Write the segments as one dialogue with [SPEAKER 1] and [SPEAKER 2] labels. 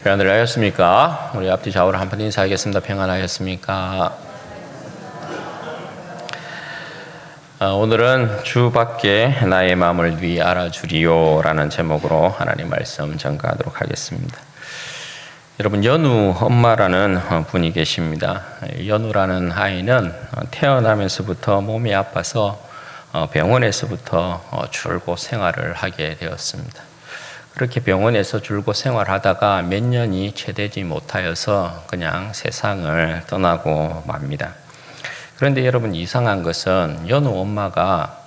[SPEAKER 1] 평안들 하셨습니까? 우리 앞뒤 좌우로 한번 인사하겠습니다. 평안하셨습니까? 오늘은 주밖에 나의 마음을 네 알아주리요 라는 제목으로 하나님 말씀 전가하도록 하겠습니다. 여러분, 연우 엄마라는 분이 계십니다. 연우라는 아이는 태어나면서부터 몸이 아파서 병원에서부터 줄곧 생활을 하게 되었습니다. 그렇게 병원에서 줄곧 생활하다가 몇 년이 채 되지 못하여서 그냥 세상을 떠나고 맙니다. 그런데 여러분, 이상한 것은 연우가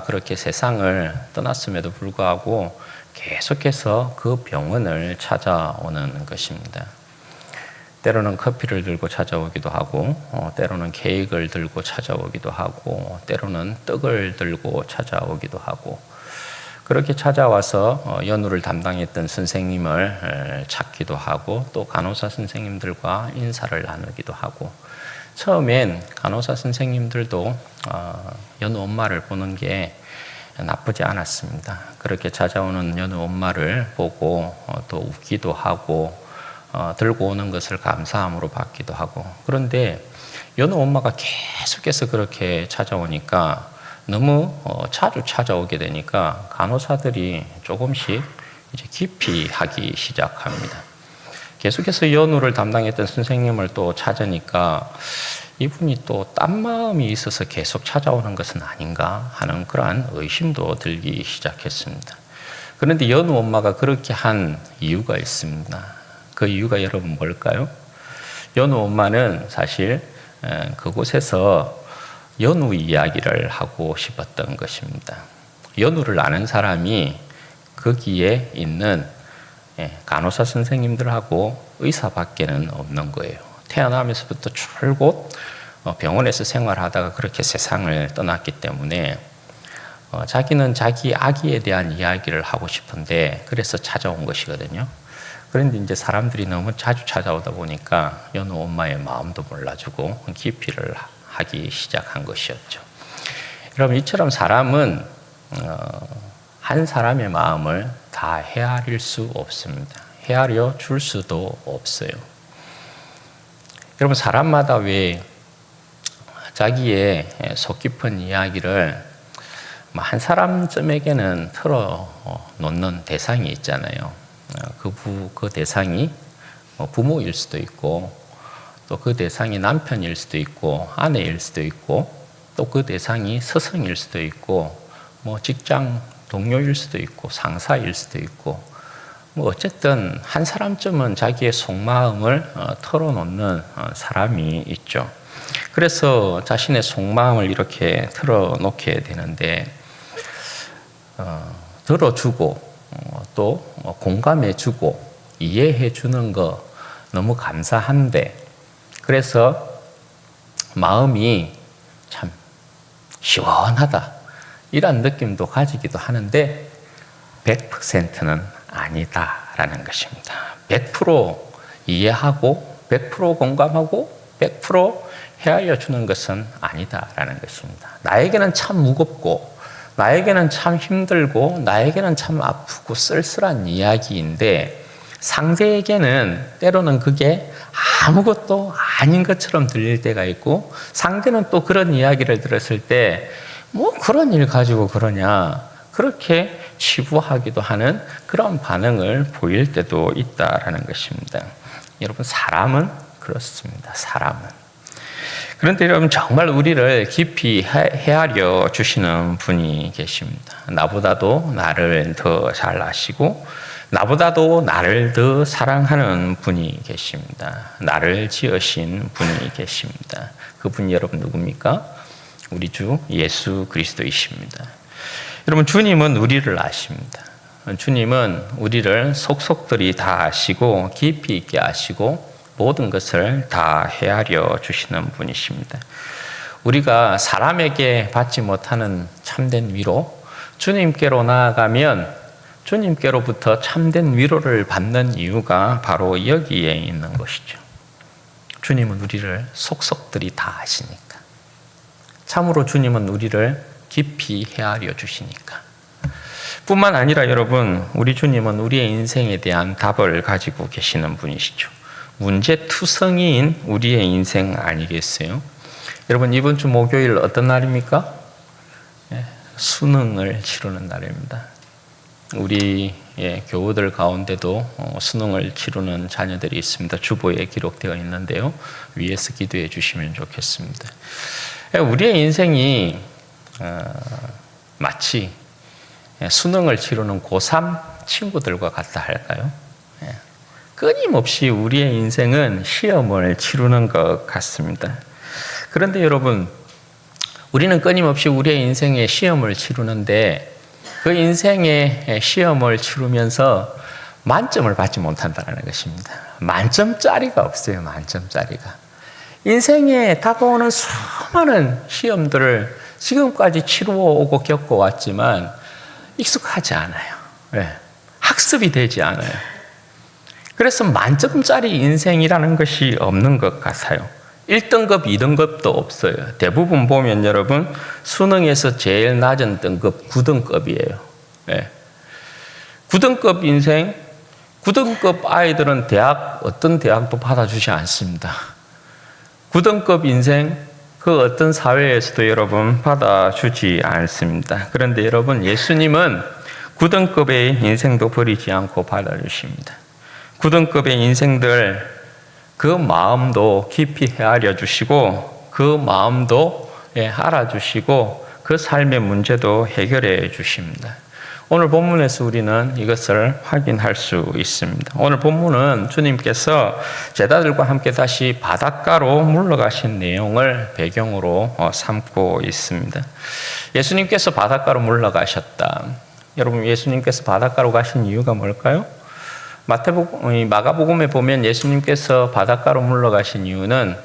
[SPEAKER 1] 그렇게 세상을 떠났음에도 불구하고 계속해서 그 병원을 찾아오는 것입니다. 때로는 커피를 들고 찾아오기도 하고, 때로는 케이크를 들고 찾아오기도 하고, 때로는 떡을 들고 찾아오기도 하고, 그렇게 찾아와서 연우를 담당했던 선생님을 찾기도 하고, 또 간호사 선생님들과 인사를 나누기도 하고, 처음엔 간호사 선생님들도 연우 엄마를 보는 게 나쁘지 않았습니다. 그렇게 찾아오는 연우 엄마를 보고 또 웃기도 하고, 들고 오는 것을 감사함으로 받기도 하고. 그런데 연우 엄마가 계속해서 그렇게 찾아오니까, 너무 자주 찾아오게 되니까 간호사들이 조금씩 이제 기피하기 시작합니다. 계속해서 연우를 담당했던 선생님을 또 찾으니까 이분이 또 딴 마음이 있어서 계속 찾아오는 것은 아닌가 하는 그러한 의심도 들기 시작했습니다. 그런데 연우 엄마가 그렇게 한 이유가 있습니다. 그 이유가 여러분 뭘까요? 연우 엄마는 사실 그곳에서 연우 이야기를 하고 싶었던 것입니다. 연우를 아는 사람이 거기에 있는 간호사 선생님들하고 의사밖에는 없는 거예요. 태어나면서부터 줄곧 병원에서 생활하다가 그렇게 세상을 떠났기 때문에 자기는 자기 아기에 대한 이야기를 하고 싶은데 그래서 찾아온 것이거든요. 그런데 이제 사람들이 너무 자주 찾아오다 보니까 연우 엄마의 마음도 몰라주고 기피를 하기 시작한 것이었죠. 여러분, 이처럼 사람은 한 사람의 마음을 다 헤아릴 수 없습니다. 헤아려 줄 수도 없어요. 여러분, 사람마다 왜 자기의 속 깊은 이야기를 한 사람쯤에게는 털어놓는 대상이 있잖아요. 그 대상이 부모일 수도 있고, 또 그 대상이 남편일 수도 있고, 아내일 수도 있고, 또 그 대상이 스승일 수도 있고, 직장 동료일 수도 있고, 상사일 수도 있고, 어쨌든 한 사람쯤은 자기의 속마음을 털어놓는 사람이 있죠. 그래서 자신의 속마음을 이렇게 털어놓게 되는데, 들어주고 또 공감해주고 이해해주는 거 너무 감사한데, 그래서 마음이 참 시원하다 이런 느낌도 가지기도 하는데 100%는 아니다라는 것입니다. 100% 이해하고 100% 공감하고 100% 헤아려 주는 것은 아니다라는 것입니다. 나에게는 참 무겁고, 나에게는 참 힘들고, 나에게는 참 아프고 쓸쓸한 이야기인데, 상대에게는 때로는 그게 아무것도 아닌 것처럼 들릴 때가 있고, 상대는 또 그런 이야기를 들었을 때 그런 일 가지고 그러냐, 그렇게 치부하기도 하는 그런 반응을 보일 때도 있다라는 것입니다. 여러분, 사람은 그렇습니다. 사람은. 그런데 여러분, 정말 우리를 깊이 헤아려 주시는 분이 계십니다. 나보다도 나를 더 잘 아시고, 나보다도 나를 더 사랑하는 분이 계십니다. 나를 지으신 분이 계십니다. 그분이 여러분 누굽니까? 우리 주 예수 그리스도이십니다. 여러분, 주님은 우리를 아십니다. 주님은 우리를 속속들이 다 아시고 깊이 있게 아시고 모든 것을 다 헤아려 주시는 분이십니다. 우리가 사람에게 받지 못하는 참된 위로, 주님께로 나아가면 주님께로부터 참된 위로를 받는 이유가 바로 여기에 있는 것이죠. 주님은 우리를 속속들이 다 아시니까. 참으로 주님은 우리를 깊이 헤아려 주시니까. 뿐만 아니라 여러분, 우리 주님은 우리의 인생에 대한 답을 가지고 계시는 분이시죠. 문제투성이인 우리의 인생 아니겠어요? 여러분, 이번 주 목요일 어떤 날입니까? 수능을 치르는 날입니다. 우리 교우들 가운데도 수능을 치르는 자녀들이 있습니다. 주보에 기록되어 있는데요. 위에서 기도해 주시면 좋겠습니다. 우리의 인생이 마치 수능을 치르는 고3 친구들과 같다 할까요? 끊임없이 우리의 인생은 시험을 치르는 것 같습니다. 그런데 여러분, 우리는 끊임없이 우리의 인생에 시험을 치르는데 그 인생의 시험을 치르면서 만점을 받지 못한다는 것입니다. 만점짜리가 없어요. 만점짜리가. 인생에 다가오는 수많은 시험들을 지금까지 치루어오고 겪어왔지만 익숙하지 않아요. 학습이 되지 않아요. 그래서 만점짜리 인생이라는 것이 없는 것 같아요. 1등급, 2등급도 없어요. 대부분 보면 여러분, 수능에서 제일 낮은 등급 9등급이에요. 9등급 인생, 9등급 아이들은 어떤 대학도 받아주지 않습니다. 9등급 인생, 그 어떤 사회에서도 여러분 받아주지 않습니다. 그런데 여러분, 예수님은 9등급의 인생도 버리지 않고 받아주십니다. 9등급의 인생들, 그 마음도 깊이 헤아려 주시고 그 마음도 알아주시고 그 삶의 문제도 해결해 주십니다. 오늘 본문에서 우리는 이것을 확인할 수 있습니다. 오늘 본문은 주님께서 제자들과 함께 다시 바닷가로 물러가신 내용을 배경으로 삼고 있습니다. 예수님께서 바닷가로 물러가셨다. 여러분, 예수님께서 바닷가로 가신 이유가 뭘까요? 마가복음에 보면 예수님께서 바닷가로 물러가신 이유는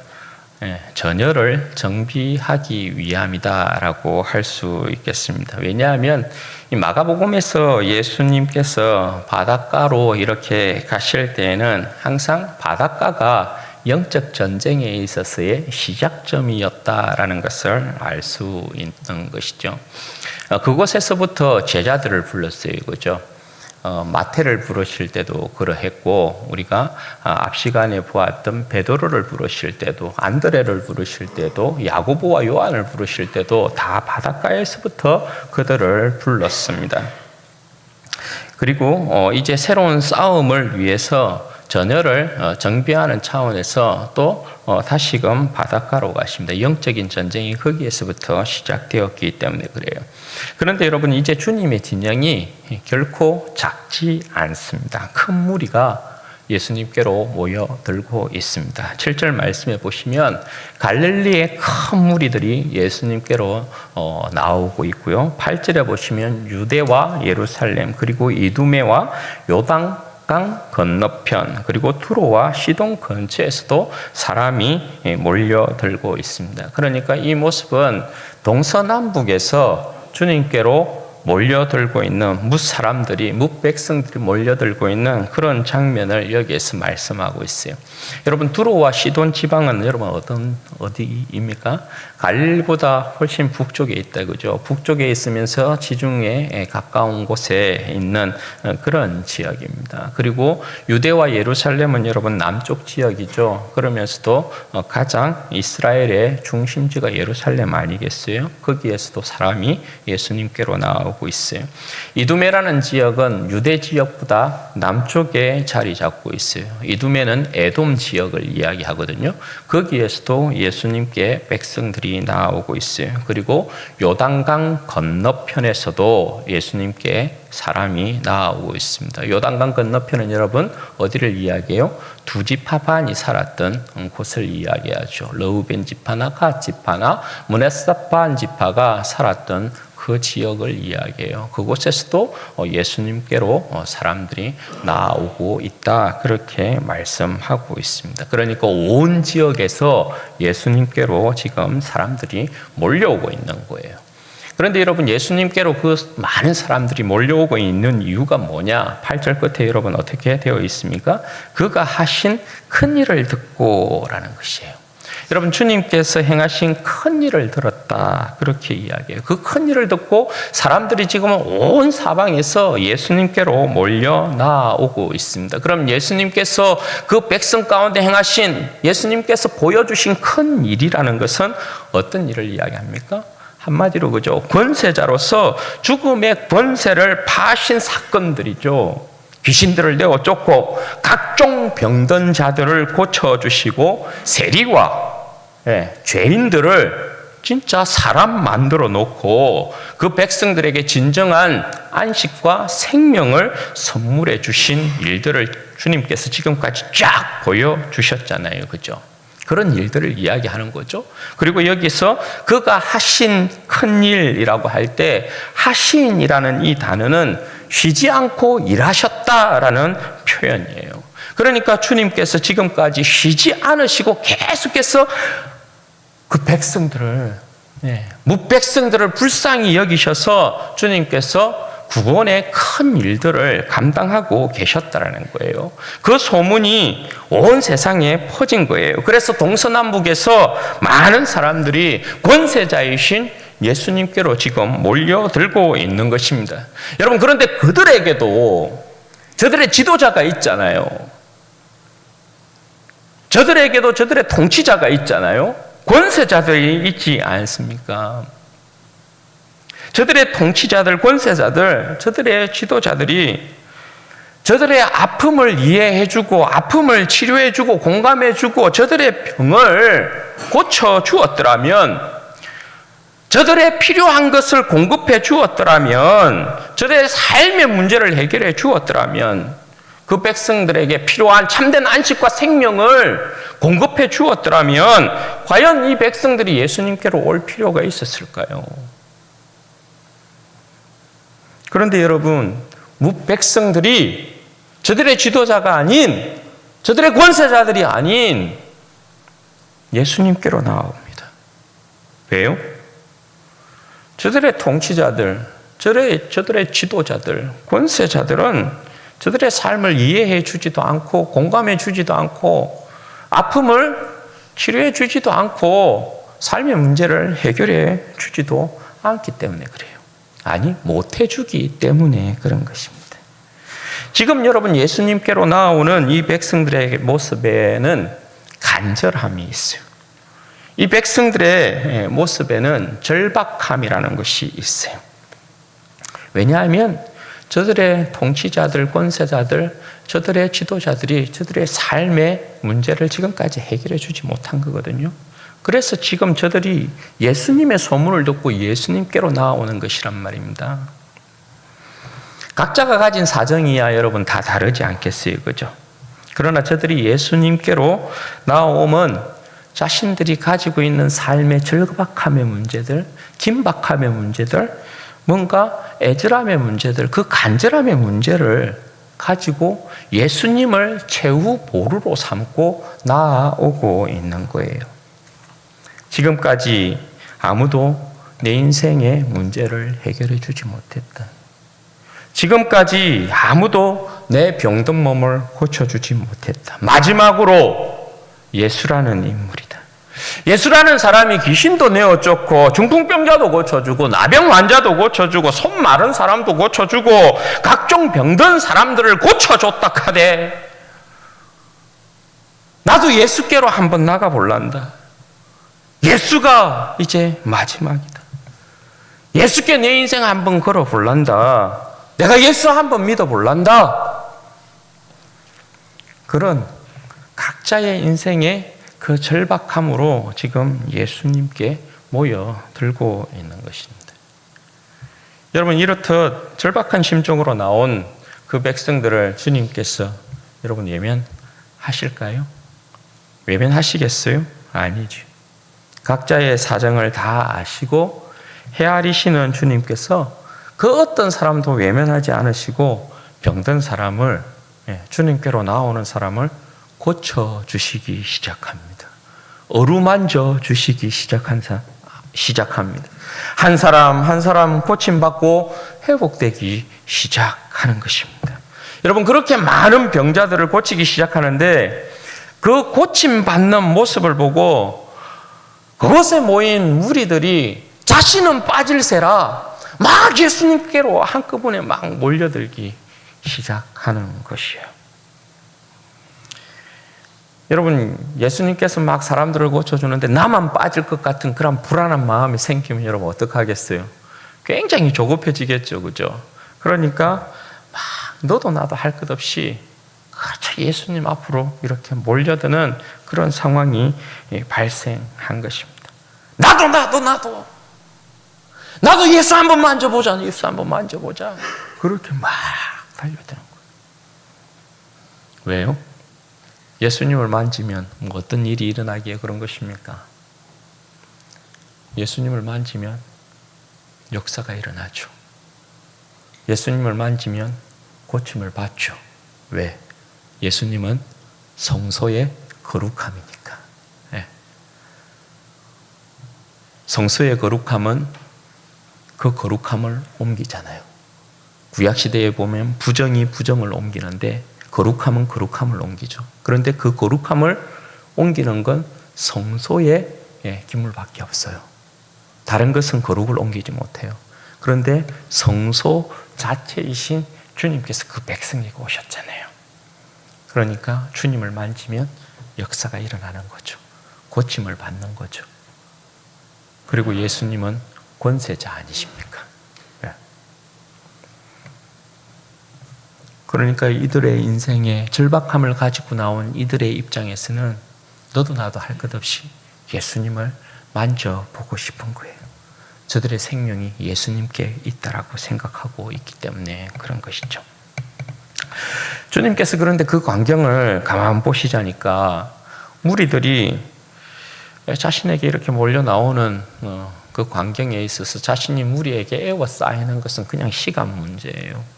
[SPEAKER 1] 전열을 정비하기 위함이다라고 할 수 있겠습니다. 왜냐하면 이 마가복음에서 예수님께서 바닷가로 이렇게 가실 때에는 항상 바닷가가 영적 전쟁에 있어서의 시작점이었다라는 것을 알 수 있는 것이죠. 그곳에서부터 제자들을 불렀어요, 그죠? 마태를 부르실 때도 그러했고, 우리가 앞 시간에 보았던 베드로를 부르실 때도, 안드레를 부르실 때도, 야고보와 요한을 부르실 때도 다 바닷가에서부터 그들을 불렀습니다. 그리고 이제 새로운 싸움을 위해서 전열을 정비하는 차원에서 또 다시금 바닷가로 가십니다. 영적인 전쟁이 거기에서부터 시작되었기 때문에 그래요. 그런데 여러분, 이제 주님의 진영이 결코 작지 않습니다. 큰 무리가 예수님께로 모여들고 있습니다. 7절 말씀에 보시면 갈릴리의 큰 무리들이 예수님께로 나오고 있고요. 8절에 보시면 유대와 예루살렘, 그리고 이두메와 요단 강 건너편, 그리고 두로와 시돈 근처에서도 사람이 몰려들고 있습니다. 그러니까 이 모습은 동서남북에서 주님께로 몰려들고 있는 뭇사람들이, 뭇백성들이 몰려들고 있는 그런 장면을 여기에서 말씀하고 있어요. 여러분, 두로와 시돈 지방은 여러분 어디입니까? 갈릴리보다 훨씬 북쪽에 있다, 그죠? 북쪽에 있으면서 지중해에 가까운 곳에 있는 그런 지역입니다. 그리고 유대와 예루살렘은 여러분 남쪽 지역이죠. 그러면서도 가장 이스라엘의 중심지가 예루살렘 아니겠어요? 거기에서도 사람이 예수님께로 나오고 있어요. 이두메라는 지역은 유대 지역보다 남쪽에 자리 잡고 있어요. 이두메는 에돔 지역을 이야기하거든요. 거기에서도 예수님께 백성들이 나오고 있어요. 그리고 요단강 건너편에서도 예수님께 사람이 나오고 있습니다. 요단강 건너편은 여러분 어디를 이야기해요? 두 지파 반이 살았던 곳을 이야기하죠. 르우벤 지파나 갓 지파나 므낫세 반 지파가 살았던 그 지역을 이야기해요. 그곳에서도 예수님께로 사람들이 나오고 있다, 그렇게 말씀하고 있습니다. 그러니까 온 지역에서 예수님께로 지금 사람들이 몰려오고 있는 거예요. 그런데 여러분, 예수님께로 그 많은 사람들이 몰려오고 있는 이유가 뭐냐? 8절 끝에 여러분 어떻게 되어 있습니까? 그가 하신 큰 일을 듣고라는 것이에요. 여러분, 주님께서 행하신 큰 일을 들었다. 일이었다. 그렇게 이야기해요. 그 큰 일을 듣고 사람들이 지금 온 사방에서 예수님께로 몰려 나오고 있습니다. 그럼 예수님께서 그 백성 가운데 행하신, 예수님께서 보여주신 큰 일이라는 것은 어떤 일을 이야기합니까? 한마디로 그죠. 권세자로서 죽음의 권세를 파신 사건들이죠. 귀신들을 내어 쫓고 각종 병든 자들을 고쳐주시고 세리와 죄인들을 진짜 사람 만들어 놓고 그 백성들에게 진정한 안식과 생명을 선물해 주신 일들을 주님께서 지금까지 쫙 보여주셨잖아요. 그죠? 그런 일들을 이야기하는 거죠. 그리고 여기서 그가 하신 큰 일이라고 할 때 하신이라는 이 단어는 쉬지 않고 일하셨다라는 표현이에요. 그러니까 주님께서 지금까지 쉬지 않으시고 계속해서 그 백성들을, 무백성들을 불쌍히 여기셔서 주님께서 구원의 큰 일들을 감당하고 계셨다라는 거예요. 그 소문이 온 세상에 퍼진 거예요. 그래서 동서남북에서 많은 사람들이 권세자이신 예수님께로 지금 몰려들고 있는 것입니다. 여러분, 그런데 그들에게도 저들의 지도자가 있잖아요. 저들에게도 저들의 통치자가 있잖아요. 권세자들이 있지 않습니까? 저들의 통치자들, 권세자들, 저들의 지도자들이 저들의 아픔을 이해해주고 아픔을 치료해주고 공감해주고 저들의 병을 고쳐주었더라면, 저들의 필요한 것을 공급해 주었더라면, 저들의 삶의 문제를 해결해 주었더라면, 그 백성들에게 필요한 참된 안식과 생명을 공급해 주었더라면 과연 이 백성들이 예수님께로 올 필요가 있었을까요? 그런데 여러분, 무백성들이 저들의 지도자가 아닌, 저들의 권세자들이 아닌 예수님께로 나옵니다. 왜요? 저들의 통치자들, 저들의 지도자들, 권세자들은 저들의 삶을 이해해 주지도 않고 공감해 주지도 않고 아픔을 치료해 주지도 않고 삶의 문제를 해결해 주지도 않기 때문에 그래요. 아니, 못해 주기 때문에 그런 것입니다. 지금 여러분 예수님께로 나오는 이 백성들의 모습에는 간절함이 있어요. 이 백성들의 모습에는 절박함이라는 것이 있어요. 왜냐하면 저들의 통치자들, 권세자들, 저들의 지도자들이 저들의 삶의 문제를 지금까지 해결해 주지 못한 거거든요. 그래서 지금 저들이 예수님의 소문을 듣고 예수님께로 나오는 것이란 말입니다. 각자가 가진 사정이야 여러분 다 다르지 않겠어요, 그죠? 그러나 저들이 예수님께로 나오면 자신들이 가지고 있는 삶의 절박함의 문제들, 긴박함의 문제들, 뭔가 애절함의 문제들, 그 간절함의 문제를 가지고 예수님을 최후 보루로 삼고 나아오고 있는 거예요. 지금까지 아무도 내 인생의 문제를 해결해 주지 못했다. 지금까지 아무도 내 병든 몸을 고쳐주지 못했다. 마지막으로 예수라는 인물이다. 예수라는 사람이 귀신도 내어 쫓고 중풍병자도 고쳐주고 나병 환자도 고쳐주고 손 마른 사람도 고쳐주고 각종 병든 사람들을 고쳐줬다 카대. 나도 예수께로 한번 나가볼란다. 예수가 이제 마지막이다. 예수께 내 인생 한번 걸어볼란다. 내가 예수 한번 믿어볼란다. 그런 각자의 인생의 그 절박함으로 지금 예수님께 모여들고 있는 것입니다. 여러분, 이렇듯 절박한 심정으로 나온 그 백성들을 주님께서 여러분 외면하실까요? 외면하시겠어요? 아니죠. 각자의 사정을 다 아시고 헤아리시는 주님께서 그 어떤 사람도 외면하지 않으시고 병든 사람을, 주님께로 나오는 사람을 고쳐주시기 시작합니다. 어루만져 주시기 시작합니다. 한 사람 한 사람 고침받고 회복되기 시작하는 것입니다. 여러분, 그렇게 많은 병자들을 고치기 시작하는데 그 고침받는 모습을 보고 그곳에 모인 무리들이 자신은 빠질세라 막 예수님께로 한꺼번에 막 몰려들기 시작하는 것이에요. 여러분, 예수님께서 막 사람들을 고쳐주는데 나만 빠질 것 같은 그런 불안한 마음이 생기면 여러분 어떡하겠어요? 굉장히 조급해지겠죠, 그죠? 그러니까 막 너도 나도 할 것 없이 그렇죠, 예수님 앞으로 이렇게 몰려드는 그런 상황이 발생한 것입니다. 나도 예수 한번 만져보자. 그렇게 막 달려드는 거예요. 왜요? 예수님을 만지면 어떤 일이 일어나기에 그런 것입니까? 예수님을 만지면 역사가 일어나죠. 예수님을 만지면 고침을 받죠. 왜? 예수님은 성소의 거룩함이니까. 네. 성소의 거룩함은 그 거룩함을 옮기잖아요. 구약시대에 보면 부정이 부정을 옮기는데 거룩함은 거룩함을 옮기죠. 그런데 그 거룩함을 옮기는 건 성소의 기물밖에 없어요. 다른 것은 거룩을 옮기지 못해요. 그런데 성소 자체이신 주님께서 그 백성에게 오셨잖아요. 그러니까 주님을 만지면 역사가 일어나는 거죠. 고침을 받는 거죠. 그리고 예수님은 권세자 아니십니까? 그러니까 이들의 인생에 절박함을 가지고 나온 이들의 입장에서는 너도 나도 할 것 없이 예수님을 만져보고 싶은 거예요. 저들의 생명이 예수님께 있다라고 생각하고 있기 때문에 그런 것이죠. 주님께서 그런데 그 광경을 가만 보시자니까 무리들이 자신에게 이렇게 몰려 나오는 그 광경에 있어서 자신이 무리에게 에워싸이는 것은 그냥 시간 문제예요.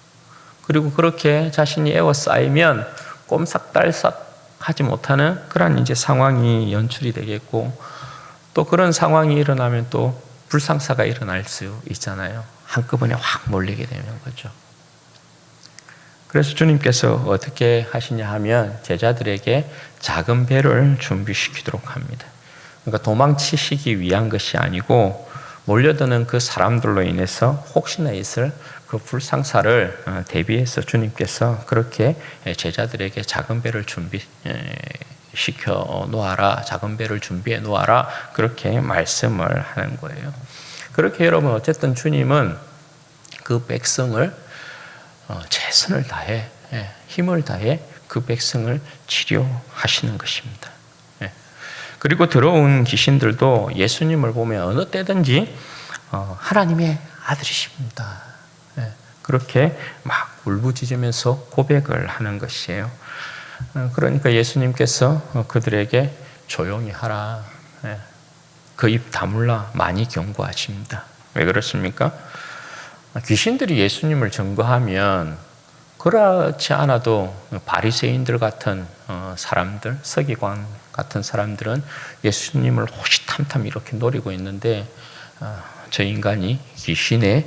[SPEAKER 1] 그리고 그렇게 자신이 에워싸이면 꼼삭달싹 하지 못하는 그런 이제 상황이 연출이 되겠고, 또 그런 상황이 일어나면 또 불상사가 일어날 수 있잖아요. 한꺼번에 확 몰리게 되는 거죠. 그래서 주님께서 어떻게 하시냐 하면 제자들에게 작은 배를 준비시키도록 합니다. 그러니까 도망치시기 위한 것이 아니고 몰려드는 그 사람들로 인해서 혹시나 있을 그 불상사를 대비해서 주님께서 그렇게 제자들에게 작은 배를 준비시켜 놓아라, 작은 배를 준비해 놓아라, 그렇게 말씀을 하는 거예요. 그렇게 여러분 어쨌든 주님은 그 백성을 최선을 다해, 힘을 다해 그 백성을 치료하시는 것입니다. 그리고 들어온 귀신들도 예수님을 보면 어느 때든지 하나님의 아들이십니다. 그렇게 막 울부짖으면서 고백을 하는 것이에요. 그러니까 예수님께서 그들에게 조용히 하라, 그 입 다물라 많이 경고하십니다. 왜 그렇습니까? 귀신들이 예수님을 증거하면 그렇지 않아도 바리새인들 같은 사람들, 서기관 같은 사람들은 예수님을 호시탐탐 이렇게 노리고 있는데 저 인간이 귀신의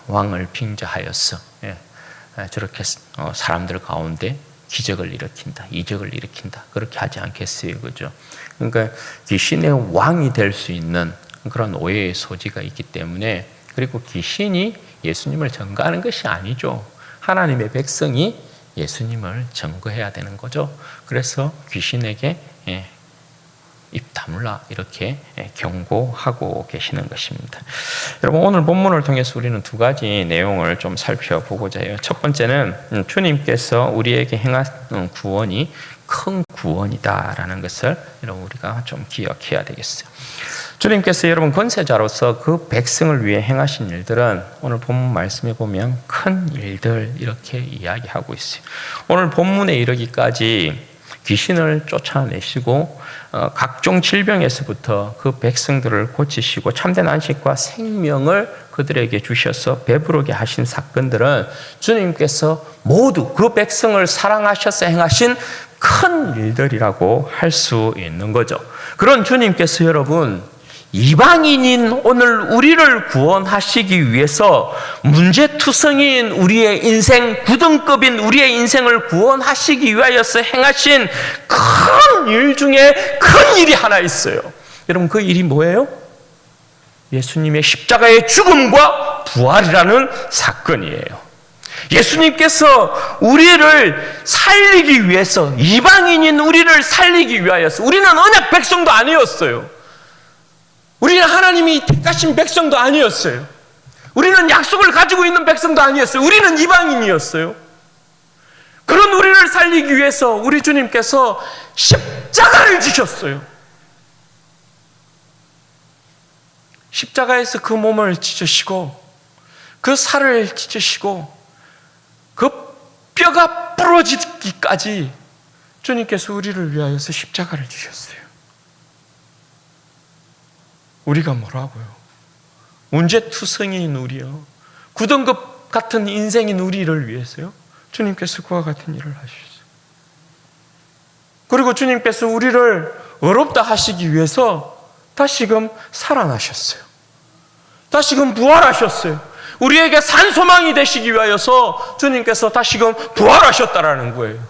[SPEAKER 1] 왕을 빙자하여서 저렇게 사람들 가운데 기적을 일으킨다, 이적을 일으킨다, 그렇게 하지 않겠어요, 그죠? 그러니까 귀신의 왕이 될 수 있는 그런 오해의 소지가 있기 때문에, 그리고 귀신이 예수님을 증거하는 것이 아니죠. 하나님의 백성이 예수님을 증거해야 되는 거죠. 그래서 귀신에게 입 다물라 이렇게 경고하고 계시는 것입니다. 여러분, 오늘 본문을 통해서 우리는 두 가지 내용을 좀 살펴보고자 해요. 첫 번째는 주님께서 우리에게 행한 구원이 큰 구원이다라는 것을 여러분 우리가 좀 기억해야 되겠어요. 주님께서 여러분 권세자로서 그 백성을 위해 행하신 일들은 오늘 본문 말씀에 보면 큰 일들 이렇게 이야기하고 있어요. 오늘 본문에 이르기까지 귀신을 쫓아내시고 각종 질병에서부터 그 백성들을 고치시고 참된 안식과 생명을 그들에게 주셔서 배부르게 하신 사건들은 주님께서 모두 그 백성을 사랑하셔서 행하신 큰 일들이라고 할 수 있는 거죠. 그런 주님께서 여러분 이방인인 오늘 우리를 구원하시기 위해서 문제투성이인 우리의 인생, 구등급인 우리의 인생을 구원하시기 위하여서 행하신 큰 일 중에 큰 일이 하나 있어요. 여러분, 그 일이 뭐예요? 예수님의 십자가의 죽음과 부활이라는 사건이에요. 예수님께서 우리를 살리기 위해서, 이방인인 우리를 살리기 위하여서, 우리는 언약 백성도 아니었어요. 우리는 하나님이 택하신 백성도 아니었어요. 우리는 약속을 가지고 있는 백성도 아니었어요. 우리는 이방인이었어요. 그런 우리를 살리기 위해서 우리 주님께서 십자가를 지셨어요. 십자가에서 그 몸을 찢으시고 그 살을 찢으시고 그 뼈가 부러지기까지 주님께서 우리를 위하여서 십자가를 지셨어요. 우리가 뭐라고요? 문제투성이인 우리요, 구등급 같은 인생인 우리를 위해서요, 주님께서 그와 같은 일을 하셨어요. 그리고 주님께서 우리를 어렵다 하시기 위해서 다시금 살아나셨어요. 다시금 부활하셨어요. 우리에게 산소망이 되시기 위하여서 주님께서 다시금 부활하셨다라는 거예요.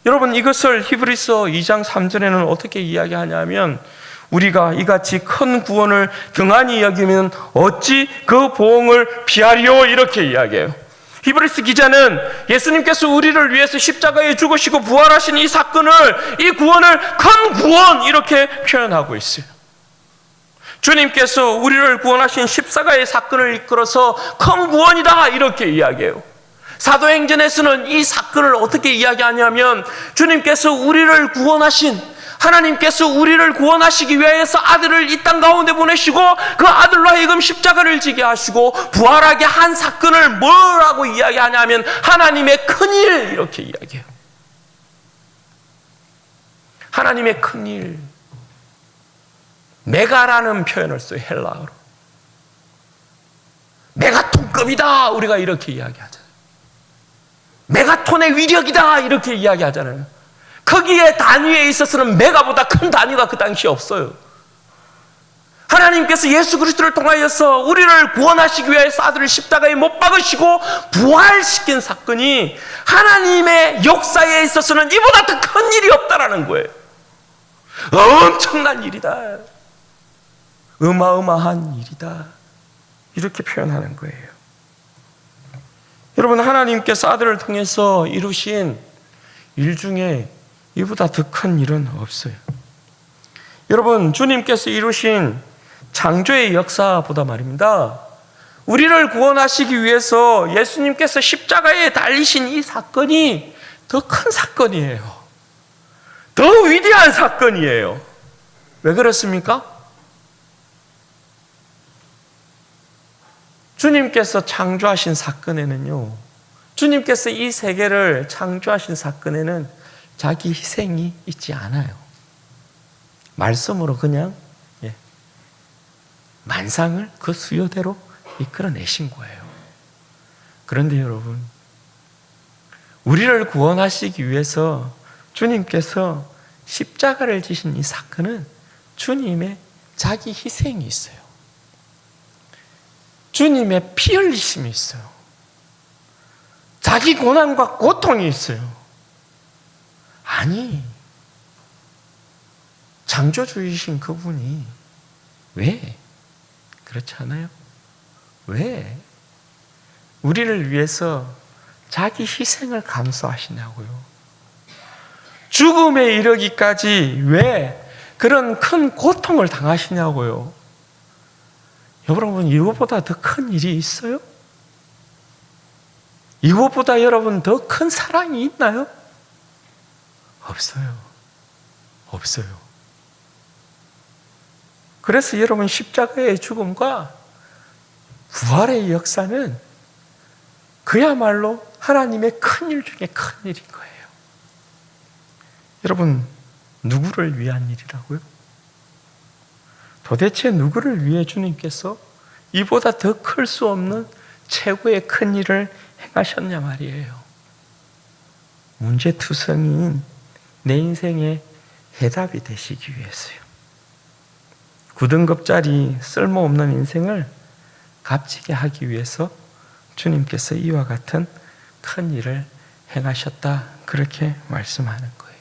[SPEAKER 1] 여러분, 이것을 히브리서 2장 3절에는 어떻게 이야기하냐면, 우리가 이같이 큰 구원을 등한히 여기면 어찌 그 보응을 피하리요, 이렇게 이야기해요. 히브리서 기자는 예수님께서 우리를 위해서 십자가에 죽으시고 부활하신 이 사건을, 이 구원을 큰 구원, 이렇게 표현하고 있어요. 주님께서 우리를 구원하신 십자가의 사건을 이끌어서 큰 구원이다, 이렇게 이야기해요. 사도행전에서는 이 사건을 어떻게 이야기하냐면, 주님께서 우리를 구원하신, 하나님께서 우리를 구원하시기 위해서 아들을 이 땅 가운데 보내시고 그 아들로 하여금 십자가를 지게 하시고 부활하게 한 사건을 뭐라고 이야기하냐면 하나님의 큰일, 이렇게 이야기해요. 하나님의 큰일, 메가라는 표현을 써요. 헬라어로 메가톤급이다, 우리가 이렇게 이야기하잖아요. 메가톤의 위력이다, 이렇게 이야기하잖아요. 거기에 단위에 있어서는 메가보다 큰 단위가 그 당시에 없어요. 하나님께서 예수 그리스도를 통하여서 우리를 구원하시기 위해서 아들을 십자가에 못 박으시고 부활시킨 사건이 하나님의 역사에 있어서는 이보다 더 큰 일이 없다라는 거예요. 엄청난 일이다, 어마어마한 일이다, 이렇게 표현하는 거예요. 여러분, 하나님께서 아들을 통해서 이루신 일 중에 이보다 더 큰 일은 없어요. 여러분, 주님께서 이루신 창조의 역사보다 말입니다, 우리를 구원하시기 위해서 예수님께서 십자가에 달리신 이 사건이 더 큰 사건이에요. 더 위대한 사건이에요. 왜 그렇습니까? 주님께서 창조하신 사건에는요, 주님께서 이 세계를 창조하신 사건에는 자기 희생이 있지 않아요. 말씀으로 그냥 만상을 그 수요대로 이끌어내신 거예요. 그런데 여러분, 우리를 구원하시기 위해서 주님께서 십자가를 지신 이 사건은 주님의 자기 희생이 있어요. 주님의 피 흘리심이 있어요. 자기 고난과 고통이 있어요. 아니, 창조주이신 그분이 왜 그렇지 않아요? 왜 우리를 위해서 자기 희생을 감수하시냐고요. 죽음에 이르기까지 왜 그런 큰 고통을 당하시냐고요. 여러분, 이것보다 더 큰 일이 있어요? 이것보다 여러분 더 큰 사랑이 있나요? 없어요. 없어요. 그래서 여러분, 십자가의 죽음과 부활의 역사는 그야말로 하나님의 큰일 중에 큰일인 거예요. 여러분, 누구를 위한 일이라고요? 도대체 누구를 위해 주님께서 이보다 더 클 수 없는 최고의 큰 일을 행하셨냐 말이에요. 문제투성이인 내 인생의 해답이 되시기 위해서요. 9등급짜리 쓸모없는 인생을 값지게 하기 위해서 주님께서 이와 같은 큰 일을 행하셨다, 그렇게 말씀하는 거예요.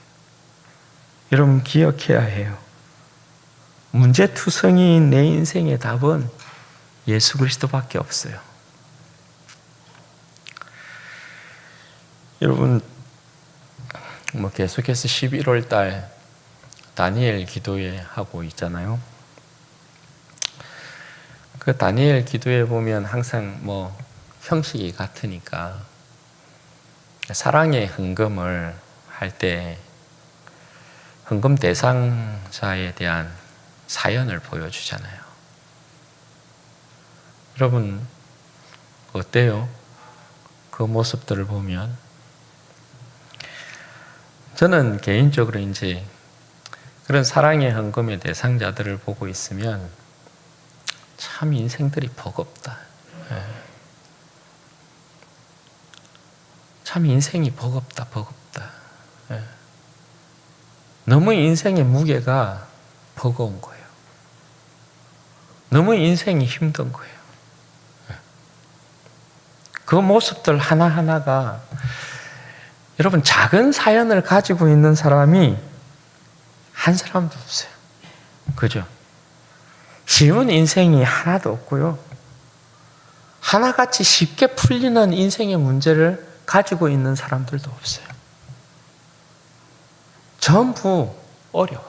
[SPEAKER 1] 여러분, 기억해야 해요. 문제투성이인 내 인생의 답은 예수 그리스도밖에 없어요. 여러분, 계속해서 11월 달 다니엘 기도회 하고 있잖아요. 그 다니엘 기도회 보면 항상 형식이 같으니까 사랑의 헌금을 할 때 헌금 대상자에 대한 사연을 보여주잖아요. 여러분 어때요? 그 모습들을 보면 저는 개인적으로 이제 그런 사랑의 헌금의 대상자들을 보고 있으면 참 인생들이 버겁다. 참 인생이 버겁다. 너무 인생의 무게가 버거운 거예요. 너무 인생이 힘든 거예요. 그 모습들 하나하나가 여러분 작은 사연을 가지고 있는 사람이 한 사람도 없어요. 그죠? 쉬운 인생이 하나도 없고요. 하나같이 쉽게 풀리는 인생의 문제를 가지고 있는 사람들도 없어요. 전부 어려워.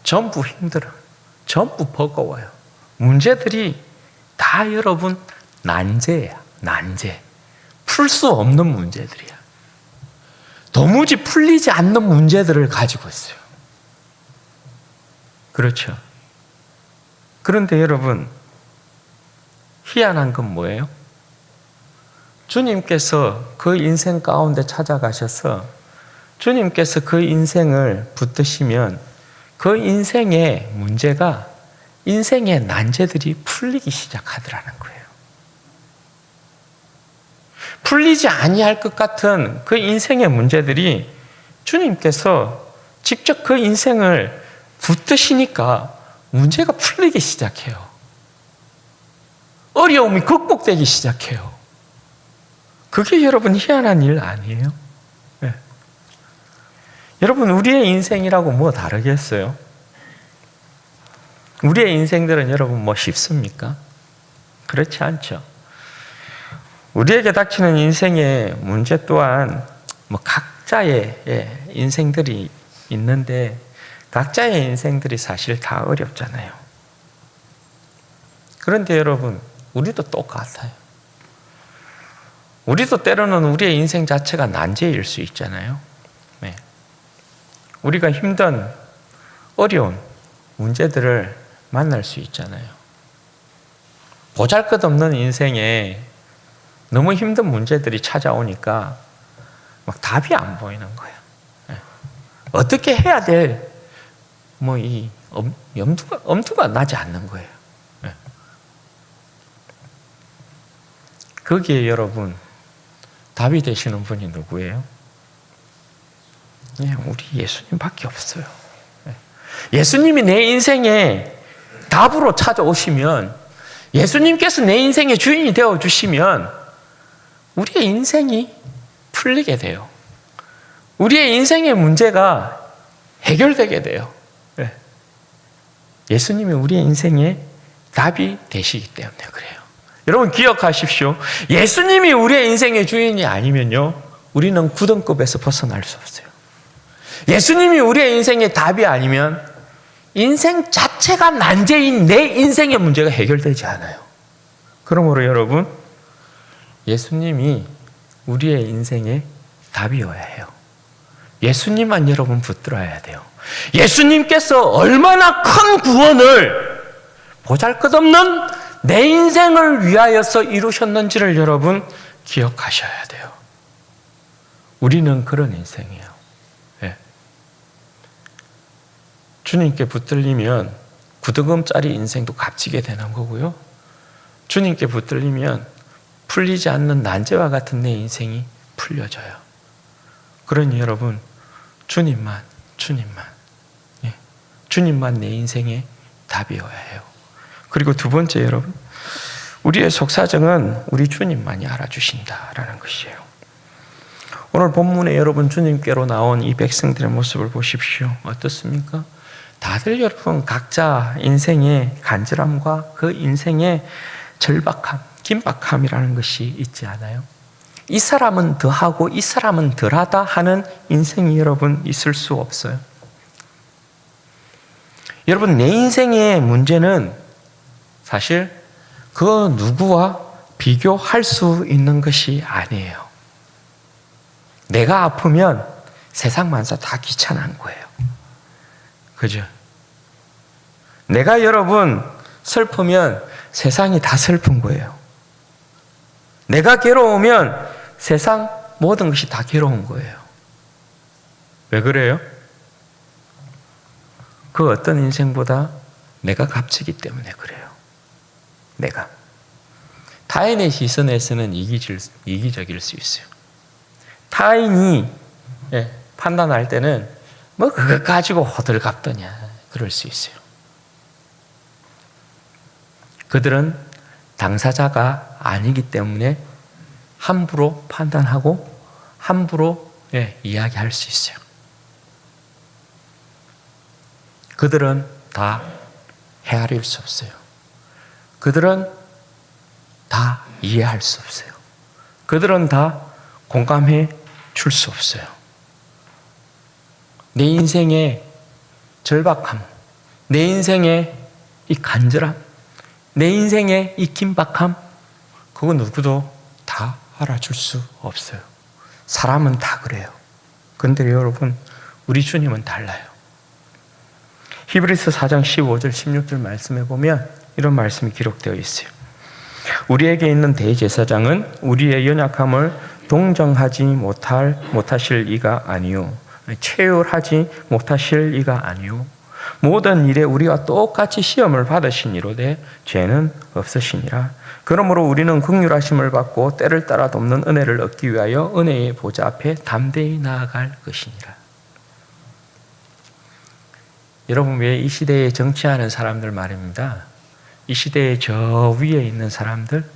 [SPEAKER 1] 전부 힘들어. 전부 버거워요. 문제들이 다 여러분 난제야. 난제. 풀 수 없는 문제들이야. 도무지 풀리지 않는 문제들을 가지고 있어요. 그렇죠? 그런데 여러분, 희한한 건 뭐예요? 주님께서 그 인생 가운데 찾아가셔서 주님께서 그 인생을 붙드시면 그 인생의 문제가 인생의 난제들이 풀리기 시작하더라는 거예요. 풀리지 아니할 것 같은 그 인생의 문제들이 주님께서 직접 그 인생을 붙드시니까 문제가 풀리기 시작해요. 어려움이 극복되기 시작해요. 그게 여러분 희한한 일 아니에요? 네. 여러분 우리의 인생이라고 뭐 다르겠어요? 우리의 인생들은 여러분 쉽습니까? 그렇지 않죠. 우리에게 닥치는 인생의 문제 또한 각자의 인생들이 있는데 각자의 인생들이 사실 다 어렵잖아요. 그런데 여러분 우리도 똑같아요. 우리도 때로는 우리의 인생 자체가 난제일 수 있잖아요. 네. 우리가 힘든 어려운 문제들을 만날 수 있잖아요. 보잘것없는 인생에 너무 힘든 문제들이 찾아오니까 답이 안 보이는 거예요. 네. 어떻게 해야 될 이 엄두가 나지 않는 거예요. 네. 거기에 여러분 답이 되시는 분이 누구예요? 우리 예수님밖에 없어요. 예수님이 내 인생에 답으로 찾아오시면, 예수님께서 내 인생의 주인이 되어주시면 우리의 인생이 풀리게 돼요. 우리의 인생의 문제가 해결되게 돼요. 예수님이 우리의 인생의 답이 되시기 때문에 그래요. 여러분 기억하십시오. 예수님이 우리의 인생의 주인이 아니면요, 우리는 9등급에서 벗어날 수 없어요. 예수님이 우리의 인생의 답이 아니면 인생 자체가 난제인 내 인생의 문제가 해결되지 않아요. 그러므로 여러분, 예수님이 우리의 인생의 답이어야 해요. 예수님만 여러분 붙들어야 돼요. 예수님께서 얼마나 큰 구원을 보잘것없는 내 인생을 위하여서 이루셨는지를 여러분 기억하셔야 돼요. 우리는 그런 인생이에요. 네. 주님께 붙들리면 9등급짜리 인생도 값지게 되는 거고요. 주님께 붙들리면 풀리지 않는 난제와 같은 내 인생이 풀려져요. 그러니 여러분, 주님만 내 인생의 답이어야 해요. 그리고 두 번째, 여러분, 우리의 속사정은 우리 주님만이 알아주신다라는 것이에요. 오늘 본문에 여러분 주님께로 나온 이 백성들의 모습을 보십시오. 어떻습니까? 다들 여러분 각자 인생의 간절함과 그 인생의 절박함, 긴박함이라는 것이 있지 않아요? 이 사람은 더하고 이 사람은 덜하다 하는 인생이 여러분 있을 수 없어요. 여러분, 내 인생의 문제는 사실 그 누구와 비교할 수 있는 것이 아니에요. 내가 아프면 세상 만사 다 귀찮은 거예요. 그죠? 내가 여러분 슬프면 세상이 다 슬픈 거예요. 내가 괴로우면 세상 모든 것이 다 괴로운 거예요. 왜 그래요? 그 어떤 인생보다 내가 값지기 때문에 그래요. 내가. 타인의 시선에서는 이기적일 수 있어요. 타인이 판단할 때는 뭐 그거 가지고 호들갑 떠냐 그럴 수 있어요. 그들은 당사자가 아니기 때문에 함부로 판단하고 함부로 이야기할 수 있어요. 그들은 다 헤아릴 수 없어요. 그들은 다 이해할 수 없어요. 그들은 다 공감해 줄 수 없어요. 내 인생의 절박함, 내 인생의 이 간절함, 내 인생의 이 긴박함, 그거 누구도 다 알아줄 수 없어요. 사람은 다 그래요. 그런데 여러분, 우리 주님은 달라요. 히브리서 4장 15절 16절 말씀에 보면 이런 말씀이 기록되어 있어요. 우리에게 있는 대제사장은 우리의 연약함을 동정하지 못하실 이가 아니요, 체휼하지 못하실 이가 아니요, 모든 일에 우리와 똑같이 시험을 받으시니로되 죄는 없으시니라. 그러므로 우리는 긍휼하심을 받고 때를 따라 돕는 은혜를 얻기 위하여 은혜의 보좌 앞에 담대히 나아갈 것이니라. 여러분, 왜 이 시대에 정치하는 사람들 말입니다. 이 시대에 저 위에 있는 사람들,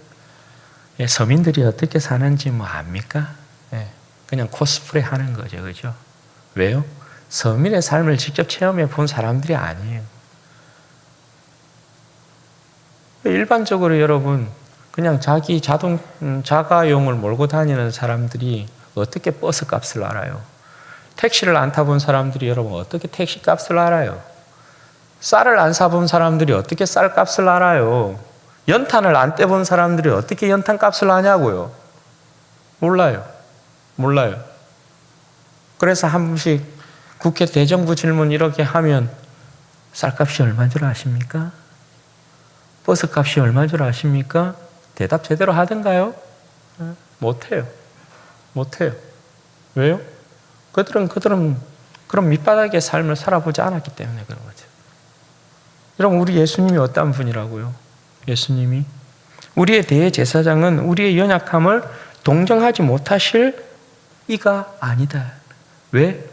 [SPEAKER 1] 서민들이 어떻게 사는지 뭐 압니까? 그냥 코스프레 하는 거죠. 그죠? 왜요? 서민의 삶을 직접 체험해 본 사람들이 아니에요. 일반적으로 여러분, 그냥 자기 자가용을 몰고 다니는 사람들이 어떻게 버스 값을 알아요? 택시를 안 타본 사람들이 여러분 어떻게 택시 값을 알아요? 쌀을 안 사본 사람들이 어떻게 쌀 값을 알아요? 연탄을 안 떼본 사람들이 어떻게 연탄 값을 아냐고요? 몰라요. 그래서 한 번씩 국회 대정부 질문 이렇게 하면 쌀값이 얼마인 줄 아십니까? 버스값이 얼마인 줄 아십니까? 대답 제대로 하던가요? 못해요. 왜요? 그들은 그런 밑바닥의 삶을 살아보지 않았기 때문에 그런 거죠. 여러분, 우리 예수님이 어떤 분이라고요? 예수님이 우리의 대제사장은 우리의 연약함을 동정하지 못하실 이가 아니다. 왜?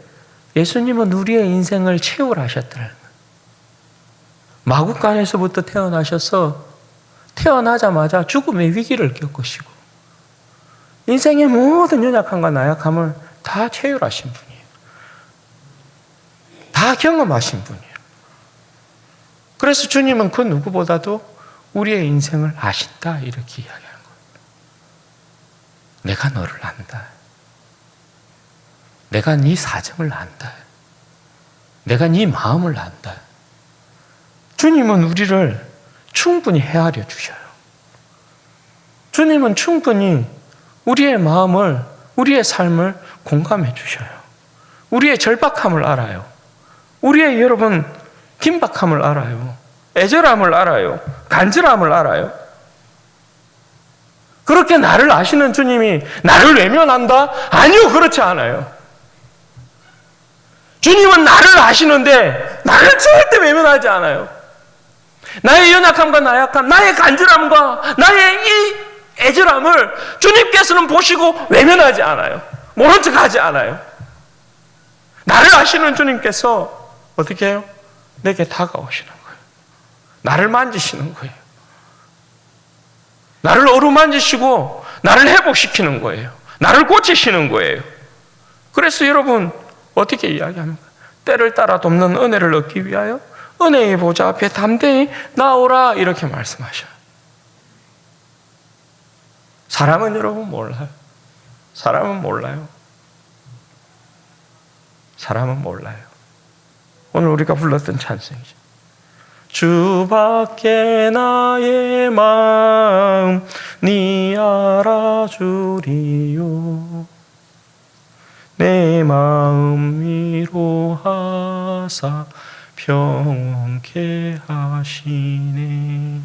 [SPEAKER 1] 예수님은 우리의 인생을 체험하셨더라는 거예요. 마구간에서부터 태어나셔서 태어나자마자 죽음의 위기를 겪으시고 인생의 모든 연약함과 나약함을 다 체험하신 분이에요. 다 경험하신 분이에요. 그래서 주님은 그 누구보다도 우리의 인생을 아신다 이렇게 이야기하는 거예요. 내가 너를 안다. 내가 네 사정을 안다. 내가 네 마음을 안다. 주님은 우리를 충분히 헤아려 주셔요. 주님은 충분히 우리의 마음을, 우리의 삶을 공감해 주셔요. 우리의 절박함을 알아요. 우리의 여러분 긴박함을 알아요. 애절함을 알아요. 간절함을 알아요. 그렇게 나를 아시는 주님이 나를 외면한다? 아니요, 그렇지 않아요. 주님은 나를 아시는데 나를 절대 외면하지 않아요. 나의 연약함과 나약함, 나의 간절함과 나의 이 애절함을 주님께서는 보시고 외면하지 않아요. 모른 척하지 않아요. 나를 아시는 주님께서 어떻게 해요? 내게 다가오시는 거예요. 나를 만지시는 거예요. 나를 어루만지시고 나를 회복시키는 거예요. 나를 고치시는 거예요. 그래서 여러분 어떻게 이야기합니까?
[SPEAKER 2] 때를 따라 돕는 은혜를 얻기 위하여 은혜의 보좌 앞에 담대히 나오라 이렇게 말씀하셔요. 사람은 여러분 몰라요. 사람은 몰라요. 사람은 몰라요. 오늘 우리가 불렀던 찬송이죠. 주밖에 나의 마음 니 알아주리요. 내 마음 위로하사 평온케 하시네.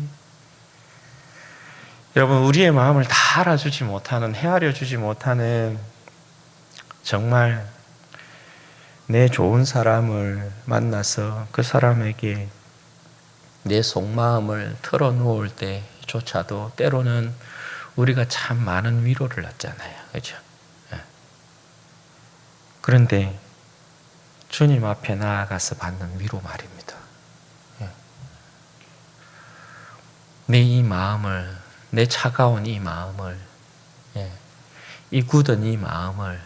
[SPEAKER 2] 여러분, 우리의 마음을 다 알아주지 못하는, 헤아려 주지 못하는 정말 내 좋은 사람을 만나서 그 사람에게 내 속마음을 털어놓을 때조차도 때로는 우리가 참 많은 위로를 얻잖아요. 그렇죠? 그런데 주님 앞에 나아가서 받는 위로 말입니다. 내 이 마음을, 내 차가운 이 마음을, 이 굳은 이 마음을,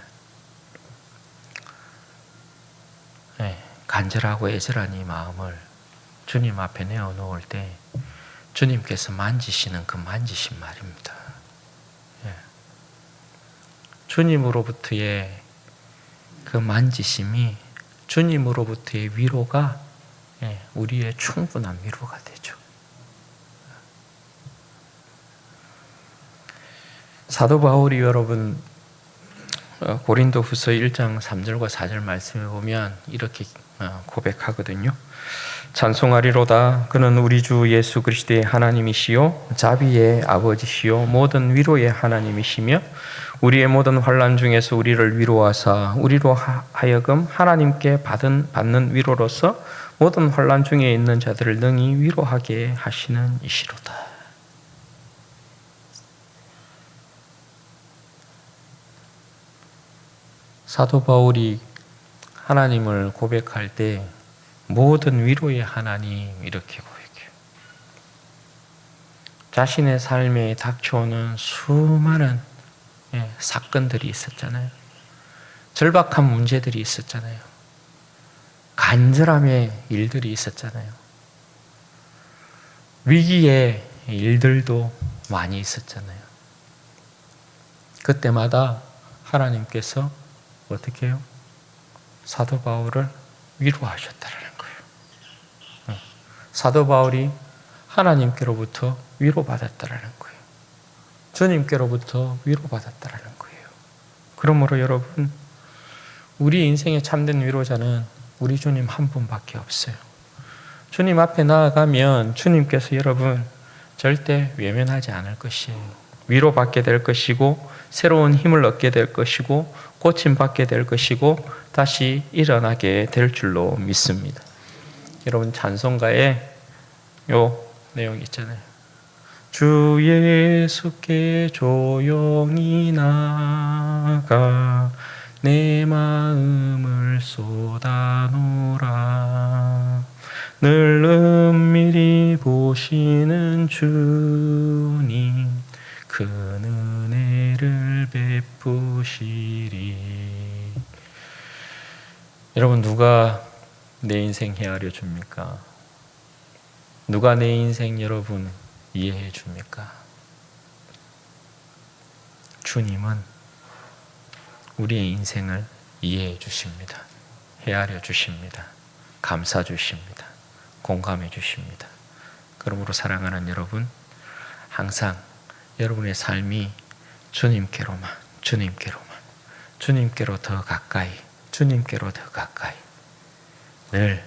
[SPEAKER 2] 간절하고 애절한 이 마음을 주님 앞에 내어놓을 때 주님께서 만지시는 그 만지신 말입니다. 주님으로부터의 그 만지심이, 주님으로부터의 위로가 우리의 충분한 위로가 되죠. 사도 바울이 여러분 고린도후서 1장 3절과 4절 말씀에 보면 이렇게 고백하거든요. 찬송하리로다. 그는 우리 주 예수 그리스도의 하나님이시요 자비의 아버지시요 모든 위로의 하나님이시며 우리의 모든 환난 중에서 우리를 위로하사 우리로 하여금 하나님께 받는 위로로서 모든 환난 중에 있는 자들을 능히 위로하게 하시는 이시로다. 사도 바울이 하나님을 고백할 때 모든 위로의 하나님 이렇게 고백해요. 자신의 삶에 닥쳐오는 수많은 사건들이 있었잖아요. 절박한 문제들이 있었잖아요. 간절함의 일들이 있었잖아요. 위기의 일들도 많이 있었잖아요. 그때마다 하나님께서 어떻게 해요? 사도 바울을 위로하셨다라는 거예요. 사도 바울이 하나님께로부터 위로받았다라는 거예요. 주님께로부터 위로받았다라는 거예요. 그러므로 여러분, 우리 인생의 참된 위로자는 우리 주님 한 분밖에 없어요. 주님 앞에 나아가면 주님께서 여러분 절대 외면하지 않을 것이에요. 위로받게 될 것이고 새로운 힘을 얻게 될 것이고 고침받게 될 것이고 다시 일어나게 될 줄로 믿습니다. 여러분, 찬송가에 요 내용 있잖아요. 주 예수께 조용히 나가 내 마음을 쏟아놓으라. 늘 은밀히 보시는 주님 큰 은혜를 베푸시리. 여러분, 누가 내 인생 헤아려 줍니까? 누가 내 인생 여러분 이해해 줍니까? 주님은 우리의 인생을 이해해 주십니다. 헤아려 주십니다. 감싸 주십니다. 공감해 주십니다. 그러므로 사랑하는 여러분, 항상 여러분의 삶이 주님께로만, 주님께로 더 가까이, 주님께로 더 가까이 늘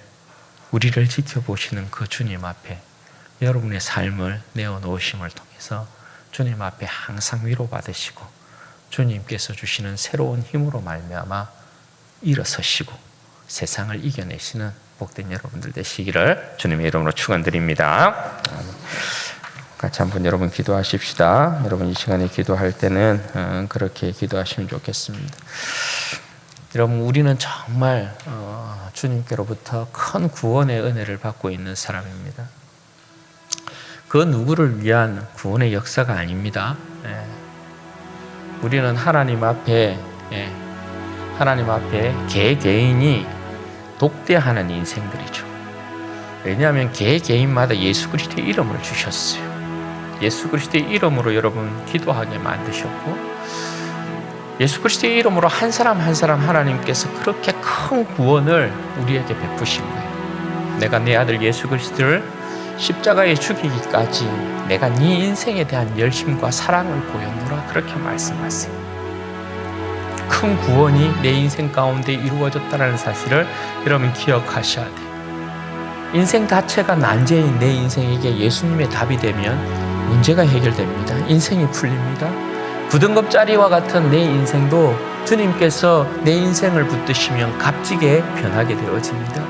[SPEAKER 2] 우리를 지켜보시는 그 주님 앞에 여러분의 삶을 내어놓으심을 통해서 주님 앞에 항상 위로받으시고 주님께서 주시는 새로운 힘으로 말미암아 일어서시고 세상을 이겨내시는 복된 여러분들 되시기를 주님의 이름으로 축원드립니다. 같이 한번 여러분 기도하십시다. 여러분 이 시간에 기도할 때는 그렇게 기도하시면 좋겠습니다. 여러분, 우리는 정말 주님께로부터 큰 구원의 은혜를 받고 있는 사람입니다. 그 누구를 위한 구원의 역사가 아닙니다. 우리는 하나님 앞에 개개인이 독대하는 인생들이죠. 왜냐하면 개인마다 예수 그리스도의 이름을 주셨어요. 예수 그리스도의 이름으로 여러분 기도하게 만드셨고, 예수 그리스도의 이름으로 한 사람 한 사람 하나님께서 그렇게 큰 구원을 우리에게 베푸신 거예요. 내가 내 아들 예수 그리스도를 십자가에 죽이기까지 내가 네 인생에 대한 열심과 사랑을 보였노라, 그렇게 말씀하세요. 큰 구원이 내 인생 가운데 이루어졌다는 사실을 여러분 기억하셔야 돼요. 인생 자체가 난제인 내 인생에게 예수님의 답이 되면 문제가 해결됩니다. 인생이 풀립니다. 9등급짜리와 같은 내 인생도 주님께서 내 인생을 붙드시면 값지게 변하게 되어집니다.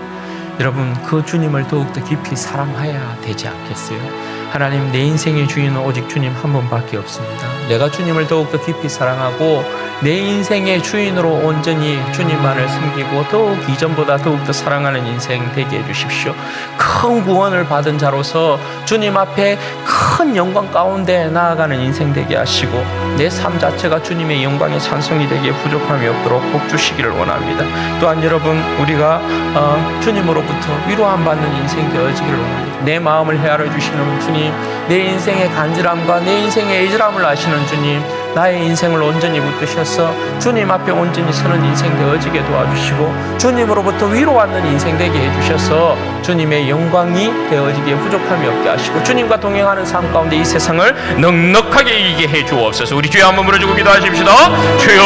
[SPEAKER 2] 여러분, 그 주님을 더욱더 깊이 사랑해야 되지 않겠어요? 하나님, 내 인생의 주인은 오직 주님 한 분밖에 없습니다. 내가 주님을 더욱더 깊이 사랑하고 내 인생의 주인으로 온전히 주님만을 섬기고 더욱 이전보다 더욱더 사랑하는 인생 되게 해주십시오. 큰 구원을 받은 자로서 주님 앞에 큰 영광 가운데 나아가는 인생 되게 하시고, 내 삶 자체가 주님의 영광의 찬송이 되기에 부족함이 없도록 복 주시기를 원합니다. 또한 여러분, 우리가 주님으로부터 위로함 받는 인생 되어지기를 원합니다. 내 마음을 헤아려 주시는 주님, 내 인생의 간절함과 내 인생의 애절함을 아시는 주님, 나의 인생을 온전히 붙드셔서 주님 앞에 온전히 서는 인생 되어지게 도와주시고, 주님으로부터 위로받는 인생 되게 해주셔서 주님의 영광이 되어지기에 부족함이 없게 하시고, 주님과 동행하는 삶 가운데 이 세상을 넉넉하게 이기게 해주옵소서. 우리 주여 한번 부르짖고 기도하십시다. 주여